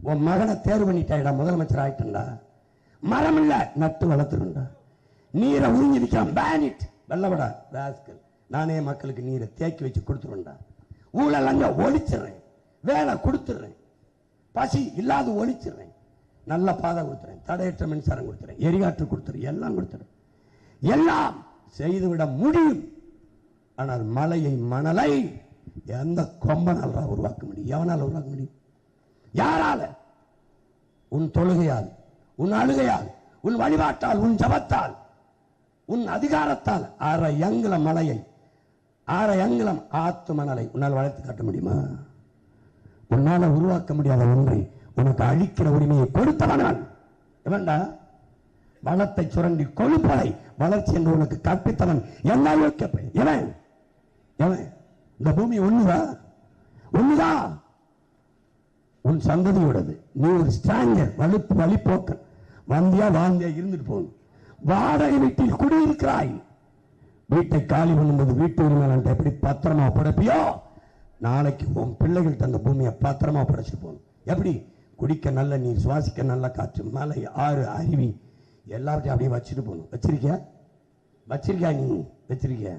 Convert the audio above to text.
உன் மகனை தேர்வு பண்ணிட்டாடா, முதலமைச்சர் ஆயிட்டா. மரம் இல்ல, நட்டு வளர்த்துருண்டா. நீரை உறிஞ்சிருக்கான் பேனிட் வெள்ளவடா ராஸ்கல். நானே மக்களுக்கு நீரை தேக்கி வச்சு கொடுத்துருவேன்டா. ஊழல் அங்க ஒழிச்சிடுறேன், வேலை கொடுத்துடுறேன், பசி இல்லாத ஒழிச்சிடுறேன், நல்ல பாதை கொடுத்துறேன், தடையற்ற மின்சாரம் கொடுத்துறேன், எரிகாற்று கொடுத்துறேன், எல்லாம் கொடுத்துறேன். எல்லாம் செய்துவிட முடியும். ஆனால் மலையை மணலை எந்த கொம்பனால உருவாக்க முடியும்? எவனால் உருவாக்க முடியும்? யாரால? உன் தொழுகையால், உன் அழுகையால், உன் வழிபாட்டால், உன் ஜபத்தால், உன் அதிகாரத்தால் 6 அங்குலம் மலையை, 6 அங்குலம் ஆத்து மணலை உன்னால் வளர்த்து காட்ட முடியுமா? உன்னால உருவாக்க முடியாத ஒன்றை உனக்கு அழிக்கிற உரிமையை கொடுத்தவன் எவன்டா? வளத்தை சுரண்டி கொழுப்பதை வளர்ச்சி என்று உனக்கு கற்பித்தவன் என்ன யோசிக்க? எவன் எவன்? இந்த பூமி ஒண்ணுதான் உன் சந்ததியோடது. நீ ஒரு ஸ்ட்ராங்கர், வழிப்போக்கன், வந்தியா வாழ்ந்தியா இருந்துட்டு போகணும். வாடகை வீட்டில் குடியிருக்கிறாய். வீட்டை காலி பண்ணும்போது வீட்டு உரிமையாளர் எப்படி பத்திரமா படைப்பியோ, நாளைக்கு உன் பிள்ளைகள்கிட்ட அந்த பூமியை பத்திரமா படைச்சிட்டு போகணும். எப்படி? குடிக்க நல்ல நீர், சுவாசிக்க நல்ல காற்று, மலை, ஆறு, அருவி எல்லாத்தையும் அப்படியே வச்சுட்டு போகணும். வச்சிருக்கியா? நீ வச்சிருக்கிய?